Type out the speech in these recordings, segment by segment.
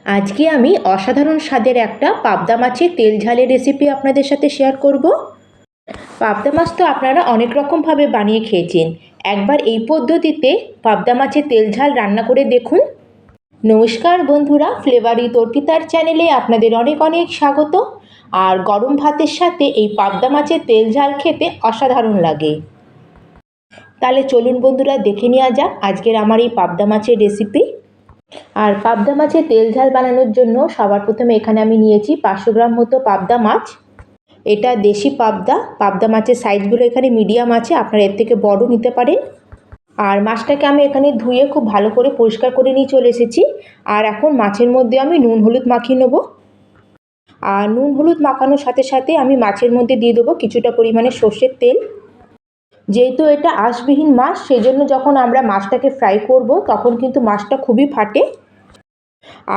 আজকে আমি অসাধারণ স্বাদের একটা পাবদা মাছের তেল ঝালের রেসিপি আপনাদের সাথে শেয়ার করব। পাবদা মাছ তো আপনারা অনেক রকমভাবে বানিয়ে খেয়েছেন। একবার এই পদ্ধতিতে পাবদা মাছের তেল ঝাল রান্না করে দেখুন। নমস্কার বন্ধুরা, ফ্লেভার উইথ অর্পিতার চ্যানেলে আপনাদের অনেক অনেক স্বাগত। আর গরম ভাতের সাথে এই পাবদা মাছের তেল ঝাল খেতে অসাধারণ লাগে। তাহলে চলুন বন্ধুরা, দেখে নেওয়া যাক আজকের আমার এই পাবদা মাছের রেসিপি। আর পাবদা মাছের তেল ঝাল বানানোর জন্য সবার প্রথমে এখানে আমি নিয়েছি 500 গ্রাম মতো পাবদা মাছ। এটা দেশি পাবদা মাছের সাইজগুলো এখানে মিডিয়াম আছে, আপনারা এর থেকে বড় নিতে পারেন। আর মাছটাকে আমি এখানে ধুয়ে খুব ভালো করে পরিষ্কার করে নিয়ে চলে এসেছি। আর এখন মাছের মধ্যে আমি নুন হলুদ মাখিয়ে নেবো। আর নুন হলুদ মাখানোর সাথে সাথে আমি মাছের মধ্যে দিয়ে দেবো কিছুটা পরিমাণে সর্ষের তেল। যেহেতু এটা আঁশবিহীন মাছ, সেই জন্য যখন আমরা মাছটাকে ফ্রাই করব তখন কিন্তু মাছটা খুবই ফাটে।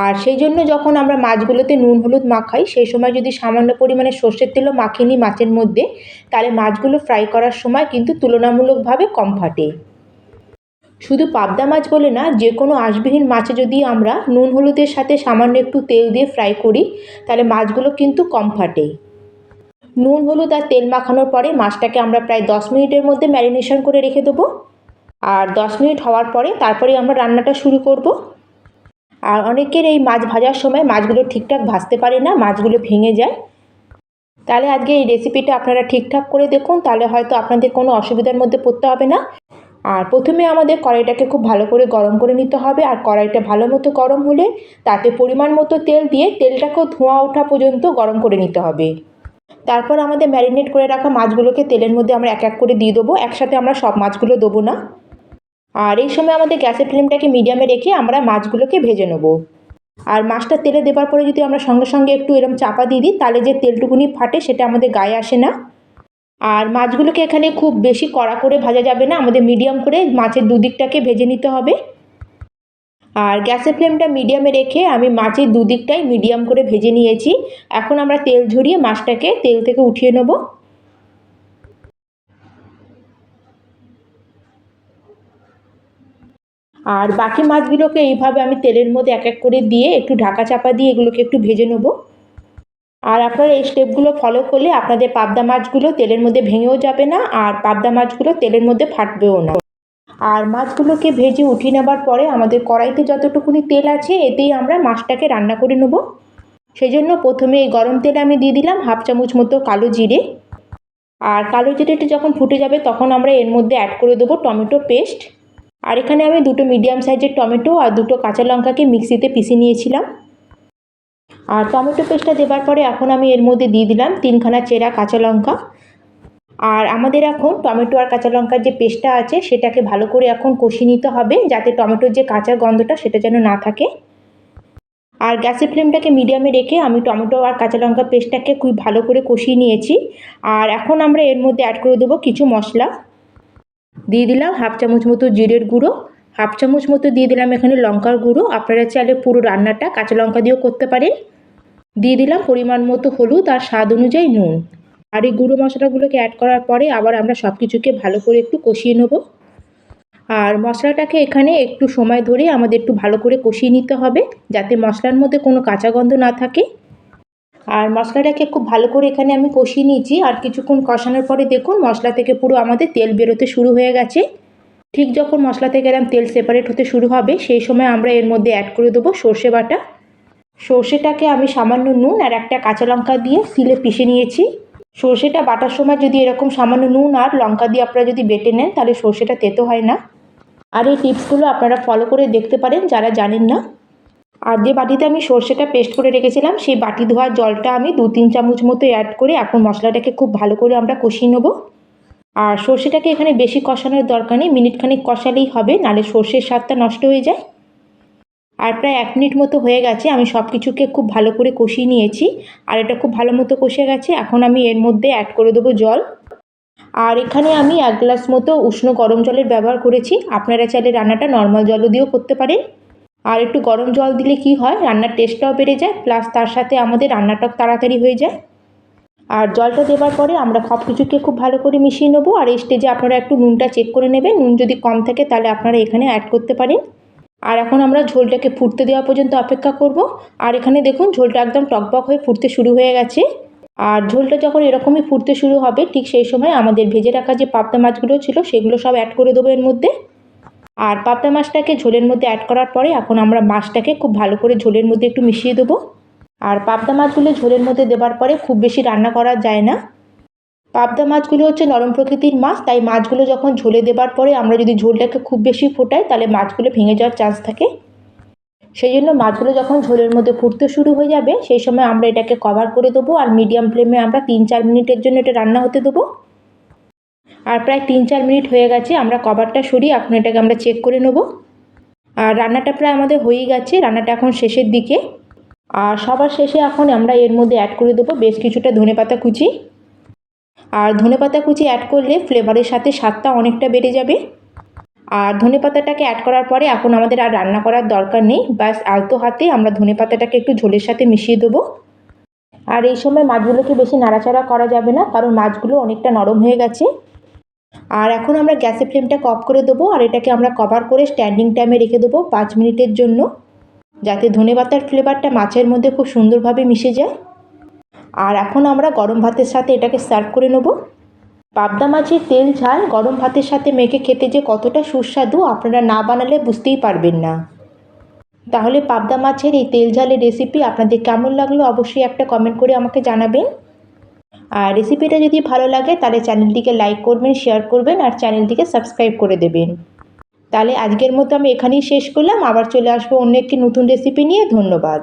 আর সেই জন্য যখন আমরা মাছগুলোতে নুন হলুদ মাখাই সেই সময় যদি সামান্য পরিমাণে সর্ষের তেলও মাখিয়ে নিই মাছের মধ্যে, তাহলে মাছগুলো ফ্রাই করার সময় কিন্তু তুলনামূলকভাবে কম ফাটে। শুধু পাবদা মাছ বলে না, যে কোনো আঁশবিহীন মাছে যদি আমরা নুন হলুদের সাথে সামান্য একটু তেল দিয়ে ফ্রাই করি তাহলে মাছগুলো কিন্তু কম ফাটে। নুন হলুদ আর তেল মাখানোর পরে মাছটাকে আমরা প্রায় 10 মিনিটের মধ্যে ম্যারিনেশন করে রেখে দেবো। আর 10 মিনিট হওয়ার পরে তারপরে আমরা রান্নাটা শুরু করব। আর অনেকের এই মাছ ভাজার সময় মাছগুলো ঠিকঠাক ভাজতে পারে না, মাছগুলো ভেঙে যায়। তাহলে আজকে এই রেসিপিটা আপনারা ঠিকঠাক করে দেখুন, তাহলে হয়তো আপনাদের কোনো অসুবিধার মধ্যে পড়তে হবে না। আর প্রথমে আমাদের কড়াইটাকে খুব ভালো করে গরম করে নিতে হবে। আর কড়াইটা ভালো মতো গরম হলে তাতে পরিমাণ মতো তেল দিয়ে তেলটাকেও ধোঁয়া ওঠা পর্যন্ত গরম করে নিতে হবে। তারপর আমাদের ম্যারিনেট করে রাখা মাছগুলোকে তেলের মধ্যে আমরা এক এক করে দিয়ে দেবো, একসাথে আমরা সব মাছগুলো দেবো না। আর এই সময় আমাদের গ্যাসের ফ্লেমটাকে মিডিয়ামে রেখে আমরা মাছগুলোকে ভেজে নেব। আর মাছটা তেলে দেবার পরে যদি আমরা সঙ্গে সঙ্গে একটু এরকম চাপা দিয়ে দিই তাহলে যে তেলটুকুনি ফাটে সেটা আমাদের গায়ে আসে না। আর মাছগুলোকে এখানে খুব বেশি কড়া করে ভাজা যাবে না, আমাদের মিডিয়াম করে মাছের দুদিকটাকে ভেজে নিতে হবে। আর গ্যাসের ফ্লেমটা মিডিয়ামে রেখে আমি মাছের দুদিকটাই মিডিয়াম করে ভেজে নিয়েছি। এখন আমরা তেল ঝরিয়ে মাছটাকে তেল থেকে উঠিয়ে নেব। আর বাকি মাছগুলোকে এইভাবে আমি তেলের মধ্যে এক এক করে দিয়ে একটু ঢাকা চাপা দিয়ে এগুলোকে একটু ভেজে নেব। আর আপনারা এই স্টেপগুলো ফলো করলে আপনাদের পাবদা মাছগুলো তেলের মধ্যে ভেঙেও যাবে না, আর পাবদা মাছগুলো তেলের মধ্যে ফাটবেও না। আর মাছগুলোকে ভেজে উঠিয়ে নেবার পরে আমাদের কড়াইতে যতটুকুনি তেল আছে এতেই আমরা মাছটাকে রান্না করে নেব। সেই জন্য প্রথমে এই গরম তেলে আমি দিয়ে দিলাম 1/2 চামচ মতো কালো জিরে। আর কালো জিরেটা যখন ফুটে যাবে তখন আমরা এর মধ্যে অ্যাড করে দেবো টমেটো পেস্ট। আর এখানে আমি 2টো মিডিয়াম সাইজের টমেটো আর 2টো কাঁচা লঙ্কাকে মিক্সিতে পিষে নিয়েছিলাম। আর টমেটো পেস্টটা দেবার পরে এখন আমি এর মধ্যে দিয়ে দিলাম 3খানা চেরা কাঁচা লঙ্কা। আর আমাদের এখন টমেটো আর কাঁচা লঙ্কার যে পেস্টটা আছে সেটাকে ভালো করে এখন কষিয়ে নিতে হবে, যাতে টমেটোর যে কাঁচা গন্ধটা সেটা যেন না থাকে। আর গ্যাসের ফ্লেমটাকে মিডিয়ামে রেখে আমি টমেটো আর কাঁচা লঙ্কা পেস্টটাকে খুব ভালো করে কষিয়ে নিয়েছি। আর এখন আমরা এর মধ্যে অ্যাড করে দেবো কিছু মশলা। দিয়ে দিলাম 1/2 চামচ মতো জিরের গুঁড়ো, 1/2 চামচ মতো দিয়ে দিলাম এখানে লঙ্কার গুঁড়ো, আপনারা চাইলে পুরো রান্নাটা কাঁচা লঙ্কা দিয়েও করতে পারেন। দিয়ে দিলাম পরিমাণ মতো হলুদ আর স্বাদ অনুযায়ী নুন। আর এই গুঁড়ো মশলাগুলোকে অ্যাড করার পরে আবার আমরা সব কিছুকে ভালো করে একটু কষিয়ে নেব। আর মশলাটাকে এখানে একটু সময় ধরে আমাদের একটু ভালো করে কষিয়ে নিতে হবে, যাতে মশলার মধ্যে কোনো কাঁচা গন্ধ না থাকে। আর মশলাটাকে খুব ভালো করে এখানে আমি কষিয়ে নিয়েছি। আর কিছুক্ষণ কষানোর পরে দেখুন মশলা থেকে পুরো আমাদের তেল বেরোতে শুরু হয়ে গেছে। ঠিক যখন মশলা থেকে এরকম তেল সেপারেট হতে শুরু হবে সেই সময় আমরা এর মধ্যে অ্যাড করে দেবো সর্ষে বাটা। সর্ষেটাকে আমি সামান্য নুন আর একটা কাঁচা লঙ্কা দিয়ে শিলে পিষে নিয়েছি। সর্ষেটা বাটার সময় যদি এরকম সামান্য নুন আর লঙ্কা দিয়ে আপনারা যদি বেটে নেন তাহলে সর্ষেটা তেতো হয় না। আর এই টিপসগুলো আপনারা ফলো করে দেখতে পারেন যারা জানেন না। আর যে বাটিতে আমি সর্ষেটা পেস্ট করে রেখেছিলাম সেই বাটি ধোয়ার জলটা আমি 2-3 চামচ মতো অ্যাড করে এখন মশলাটাকে খুব ভালো করে আমরা কষিয়ে নেব। আর সর্ষেটাকে এখানে বেশি কষানোর দরকার নেই, মিনিটখানিক কষালেই হবে, নাহলে সর্ষের স্বাদটা নষ্ট হয়ে যায়। আর প্রায় 1 মিনিট মতো হয়ে গেছে, আমি সব কিছুকে খুব ভালো করে কষিয়ে নিয়েছি। আর এটা খুব ভালো মতো কষে গেছে, এখন আমি এর মধ্যে অ্যাড করে দেবো জল। আর এখানে আমি 1 গ্লাস মতো উষ্ণ গরম জলের ব্যবহার করেছি, আপনারা চাইলে রান্নাটা নর্মাল জলও দিয়েও করতে পারেন। আর একটু গরম জল দিলে কি হয়, রান্নার টেস্টটাও বেড়ে যায়, প্লাস তার সাথে আমাদের রান্নাটাও তাড়াতাড়ি হয়ে যায়। আর জলটা দেওয়ার পরে আমরা সব কিছুকে খুব ভালো করে মিশিয়ে নেবো। আর এই স্টেজে আপনারা একটু নুনটা চেক করে নেবেন, নুন যদি কম থাকে তাহলে আপনারা এখানে অ্যাড করতে পারেন। আর এখন আমরা ঝোলটাকে ফুটতে দেওয়া পর্যন্ত অপেক্ষা করব। আর এখানে দেখুন ঝোলটা একদম টকবক হয়ে ফুটতে শুরু হয়ে গেছে। আর ঝোলটা যখন এরকমই ফুটতে শুরু হবে ঠিক সেই সময় আমাদের ভেজে রাখা যে পাবদা মাছগুলো ছিল সেগুলো সব অ্যাড করে দেবো এর মধ্যে। আর পাবদা মাছটাকে ঝোলের মধ্যে অ্যাড করার পরে এখন আমরা মাছটাকে খুব ভালো করে ঝোলের মধ্যে একটু মিশিয়ে দেবো। আর পাবদা মাছগুলো ঝোলের মধ্যে দেওয়ার পরে খুব বেশি রান্না করা যায় না। পাবদা মাছগুলো হচ্ছে নরম প্রকৃতির মাছ, তাই মাছগুলো যখন ঝোলে দেবার পরে আমরা যদি ঝোলটাকে খুব বেশি ফোটাই তাহলে মাছগুলো ভেঙে যাওয়ার চান্স থাকে। সেই জন্য মাছগুলো যখন ঝোলের মধ্যে ফুটতে শুরু হয়ে যাবে সেই সময় আমরা এটাকে কভার করে দেবো আর মিডিয়াম ফ্লেমে আমরা 3-4 মিনিটের জন্য এটা রান্না হতে দেবো। আর প্রায় 3-4 মিনিট হয়ে গেছে, আমরা কভারটা সরিয়ে এখন এটাকে আমরা চেক করে নেব। আর রান্নাটা প্রায় আমাদের হয়েই গেছে, রান্নাটা এখন শেষের দিকে। আর সবার শেষে এখন আমরা এর মধ্যে অ্যাড করে দেবো বেশ কিছুটা ধনেপাতা কুচি। আর ধনেপাতা কুচি অ্যাড করলে ফ্লেভারের সাথে স্বাদটা অনেকটা বেড়ে যাবে। আর ধনেপাতাটাকে অ্যাড করার পরে এখন আমাদের আর রান্না করার দরকার নেই, ব্যাস আলতো হাতে আমরা ধনেপাতাটাকে একটু ঝোলের সাথে মিশিয়ে দেবো। আর এই সময় মাছগুলোকে বেশি নাড়াচাড়া করা যাবে না, কারণ মাছগুলো অনেকটা নরম হয়ে গেছে। আর এখন আমরা গ্যাসের ফ্লেমটা অফ করে দেবো আর এটাকে আমরা কভার করে স্ট্যান্ডিং টাইমে রেখে দেবো 5 মিনিটের জন্য, যাতে ধনেপাতার ফ্লেভারটা মাছের মধ্যে খুব সুন্দরভাবে মিশে যায়। আর এখন আমরা গরম ভাতের সাথে এটাকে সার্ভ করে নেব। পাবদা মাছের তেল ঝাল গরম ভাতের সাথে মেখে খেতে যে কতটা সুস্বাদু আপনারা না বানালে বুঝতেই পারবেন না। তাহলে পাবদা মাছের এই তেল ঝালের রেসিপি আপনাদের কেমন লাগলো অবশ্যই একটা কমেন্ট করে আমাকে জানাবেন। আর রেসিপিটা যদি ভালো লাগে তাহলে চ্যানেলটিকে লাইক করবেন, শেয়ার করবেন আর চ্যানেলটিকে সাবস্ক্রাইব করে দেবেন। তাহলে আজকের মতো আমি এখানেই শেষ করলাম, আবার চলে আসবো অন্য একটি নতুন রেসিপি নিয়ে। ধন্যবাদ।